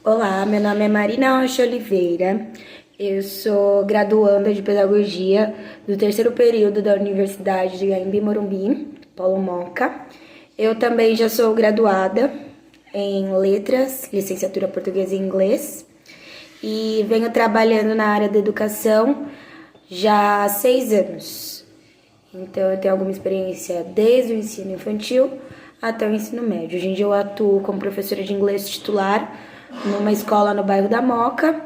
Olá, meu nome é Marina Rocha Oliveira, eu sou graduanda de Pedagogia do terceiro período da Universidade de Anhembi Morumbi, Paulo Moca. Eu também já sou graduada em Letras, Licenciatura Portuguesa e Inglês, e venho trabalhando na área da educação já há 6 anos. Então, eu tenho alguma experiência desde o ensino infantil até o ensino médio. Hoje em dia eu atuo como professora de inglês titular numa escola no bairro da Moca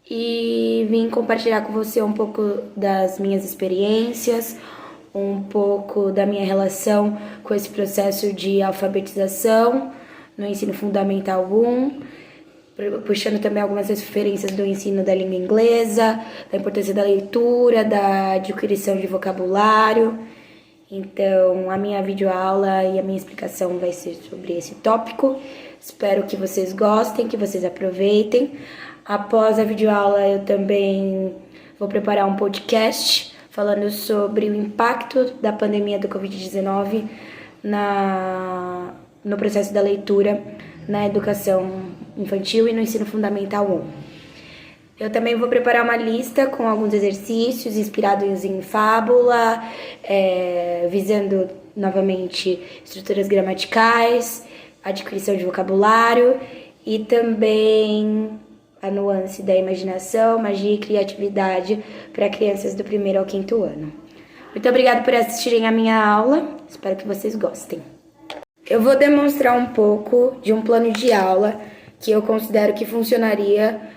e vim compartilhar com você um pouco das minhas experiências, um pouco da minha relação com esse processo de alfabetização no ensino fundamental 1, puxando também algumas referências do ensino da língua inglesa, da importância da leitura, da adquisição de vocabulário. Então, a minha videoaula e a minha explicação vai ser sobre esse tópico. Espero que vocês gostem, que vocês aproveitem. Após a videoaula, eu também vou preparar um podcast falando sobre o impacto da pandemia do Covid-19 no processo da leitura na educação infantil e no ensino fundamental 1. Eu também vou preparar uma lista com alguns exercícios inspirados em fábula, visando novamente estruturas gramaticais, adquisição de vocabulário e também a nuance da imaginação, magia e criatividade para crianças do 1º ao 5º ano. Muito obrigada por assistirem a minha aula, espero que vocês gostem. Eu vou demonstrar um pouco de um plano de aula que eu considero que funcionaria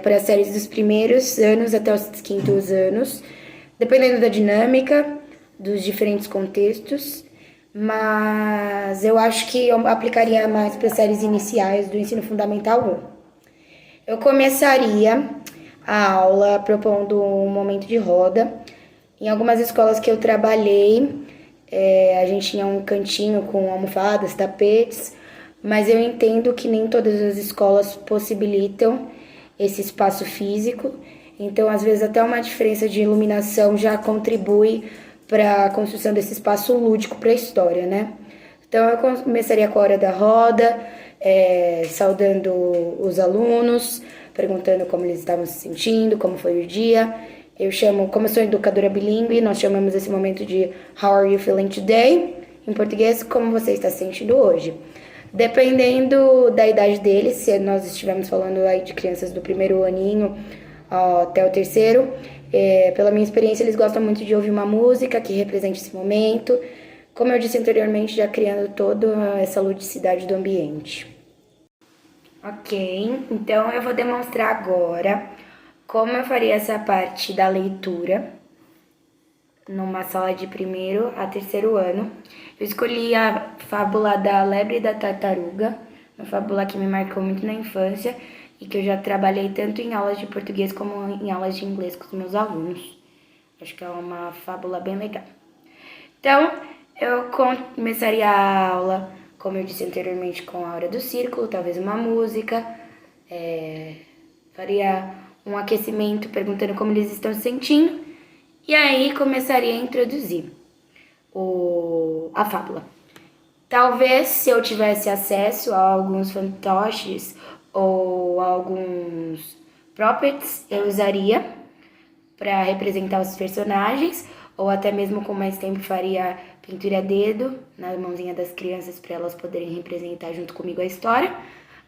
para as séries dos primeiros anos até os 5º anos, dependendo da dinâmica, dos diferentes contextos, mas eu acho que eu aplicaria mais para as séries iniciais do ensino fundamental 1. Eu começaria a aula propondo um momento de roda. Em algumas escolas que eu trabalhei, a gente tinha um cantinho com almofadas, tapetes, mas eu entendo que nem todas as escolas possibilitam esse espaço físico, então às vezes até uma diferença de iluminação já contribui para a construção desse espaço lúdico para a história, né? Então eu começaria com a hora da roda, saudando os alunos, perguntando como eles estavam se sentindo, como foi o dia. Como eu sou educadora bilíngue, nós chamamos esse momento de How are you feeling today? Em português, como você está se sentindo hoje? Dependendo da idade deles, se nós estivermos falando aí de crianças do 1º aninho até o 3º, pela minha experiência, eles gostam muito de ouvir uma música que represente esse momento, como eu disse anteriormente, já criando toda essa ludicidade do ambiente. Ok, então eu vou demonstrar agora como eu faria essa parte da leitura numa sala de 1º a 3º ano. Eu escolhi a fábula da Lebre e da Tartaruga, uma fábula que me marcou muito na infância e que eu já trabalhei tanto em aulas de português como em aulas de inglês com os meus alunos. Acho que é uma fábula bem legal. Então, eu começaria a aula, como eu disse anteriormente, com a hora do círculo, talvez uma música, faria um aquecimento perguntando como eles estão se sentindo, e aí começaria a introduzir a fábula. Talvez, se eu tivesse acesso a alguns fantoches ou alguns props, eu usaria para representar os personagens, ou até mesmo com mais tempo faria pintura a dedo na mãozinha das crianças para elas poderem representar junto comigo a história.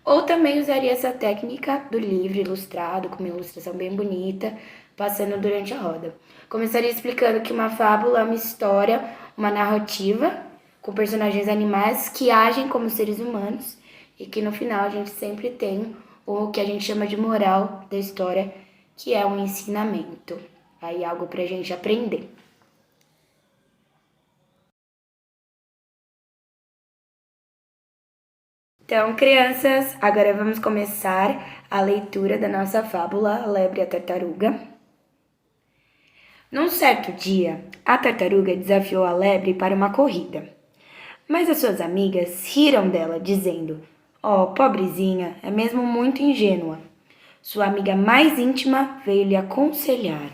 Ou também usaria essa técnica do livro ilustrado, com uma ilustração bem bonita, passando durante a roda. Começaria explicando que uma fábula é uma história, uma narrativa, com personagens animais que agem como seres humanos e que no final a gente sempre tem o que a gente chama de moral da história, que é um ensinamento. Aí algo pra gente aprender. Então, crianças, agora vamos começar a leitura da nossa fábula, A Lebre e a Tartaruga. Num certo dia, a tartaruga desafiou a lebre para uma corrida. Mas as suas amigas riram dela, dizendo: "Oh, pobrezinha, é mesmo muito ingênua." Sua amiga mais íntima veio lhe aconselhar: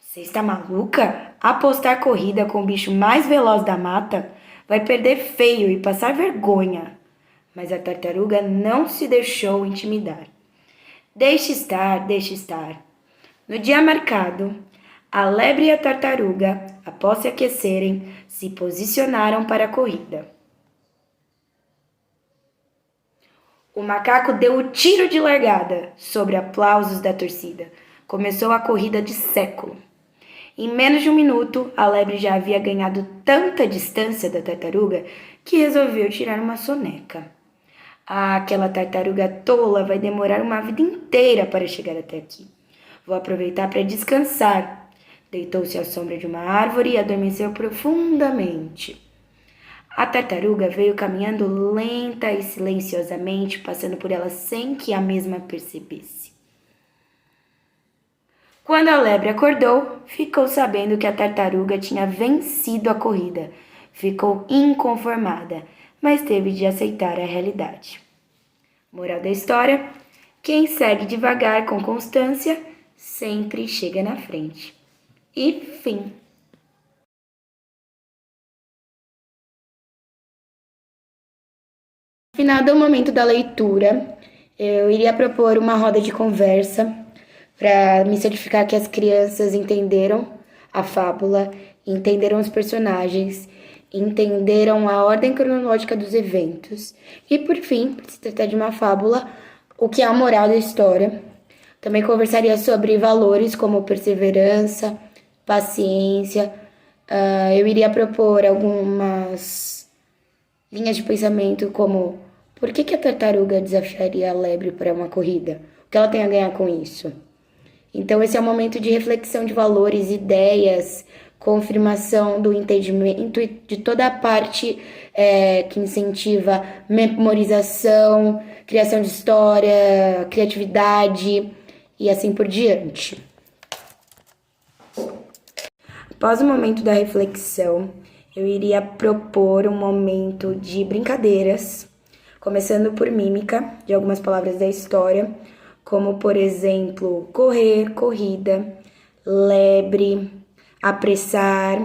"Você está maluca? Apostar corrida com o bicho mais veloz da mata? Vai perder feio e passar vergonha." mas a tartaruga não se deixou intimidar. Deixe estar, deixe estar. No dia marcado, a lebre e a tartaruga, após se aquecerem, se posicionaram para a corrida. O macaco deu o tiro de largada, sobre aplausos da torcida. Começou a corrida de século. Em menos de um minuto, a lebre já havia ganhado tanta distância da tartaruga que resolveu tirar uma soneca. Ah, aquela tartaruga tola vai demorar uma vida inteira para chegar até aqui. Vou aproveitar para descansar. Deitou-se à sombra de uma árvore e adormeceu profundamente. A tartaruga veio caminhando lenta e silenciosamente, passando por ela sem que a mesma percebesse. Quando a lebre acordou, ficou sabendo que a tartaruga tinha vencido a corrida. Ficou inconformada, mas teve de aceitar a realidade. Moral da história: quem segue devagar com constância sempre chega na frente. E fim. Final do momento da leitura, eu iria propor uma roda de conversa para me certificar que as crianças entenderam a fábula, entenderam os personagens, entenderam a ordem cronológica dos eventos e, por fim, por se tratar de uma fábula, o que é a moral da história. Também conversaria sobre valores como perseverança, paciência. Eu iria propor algumas linhas de pensamento como: por que a tartaruga desafiaria a lebre para uma corrida? O que ela tem a ganhar com isso? Então, esse é um momento de reflexão de valores, ideias, confirmação do entendimento de toda a parte que incentiva memorização, criação de história, criatividade e assim por diante. Após o momento da reflexão, eu iria propor um momento de brincadeiras, começando por mímica de algumas palavras da história, como, por exemplo, correr, corrida, lebre, apressar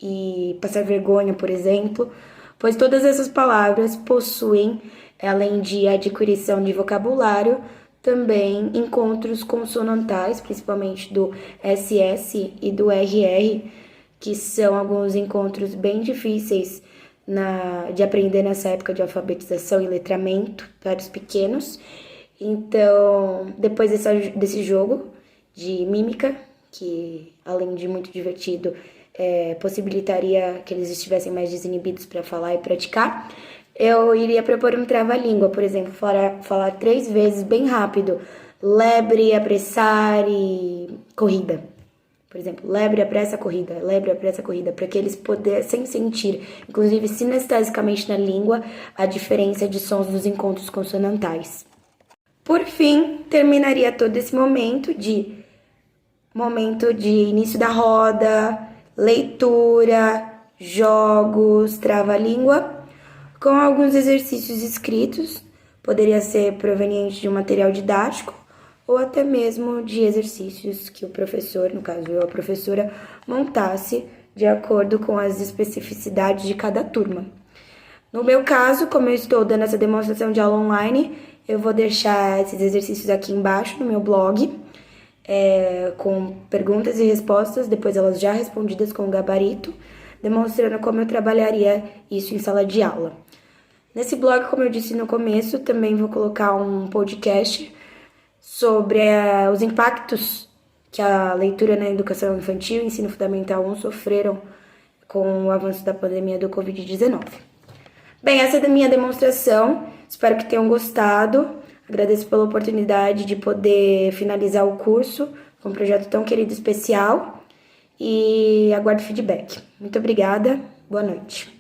e passar vergonha, por exemplo, pois todas essas palavras possuem, além de adquirição de vocabulário, também encontros consonantais, principalmente do SS e do RR, que são alguns encontros bem difíceis de aprender nessa época de alfabetização e letramento para os pequenos. Então, depois desse jogo de mímica, que além de muito divertido, possibilitaria que eles estivessem mais desinibidos para falar e praticar, eu iria propor um trava-língua, por exemplo, falar 3 vezes bem rápido: lebre, apressar e corrida. Por exemplo, lebre, apressa, corrida, lebre, apressa, corrida, para que eles pudessem sentir, inclusive sinestesicamente na língua, a diferença de sons dos encontros consonantais. Por fim, terminaria todo esse momento de início da roda, leitura, jogos, trava-língua, com alguns exercícios escritos, poderia ser proveniente de um material didático ou até mesmo de exercícios que o professor, no caso eu, a professora, montasse de acordo com as especificidades de cada turma. No meu caso, como eu estou dando essa demonstração de aula online, eu vou deixar esses exercícios aqui embaixo no meu blog, com perguntas e respostas, depois elas já respondidas com o gabarito, demonstrando como eu trabalharia isso em sala de aula. Nesse blog, como eu disse no começo, também vou colocar um podcast sobre os impactos que a leitura na educação infantil e ensino fundamental 1 sofreram com o avanço da pandemia do Covid-19. Bem, essa é a minha demonstração, espero que tenham gostado, agradeço pela oportunidade de poder finalizar o curso com um projeto tão querido e especial e aguardo feedback. Muito obrigada, boa noite.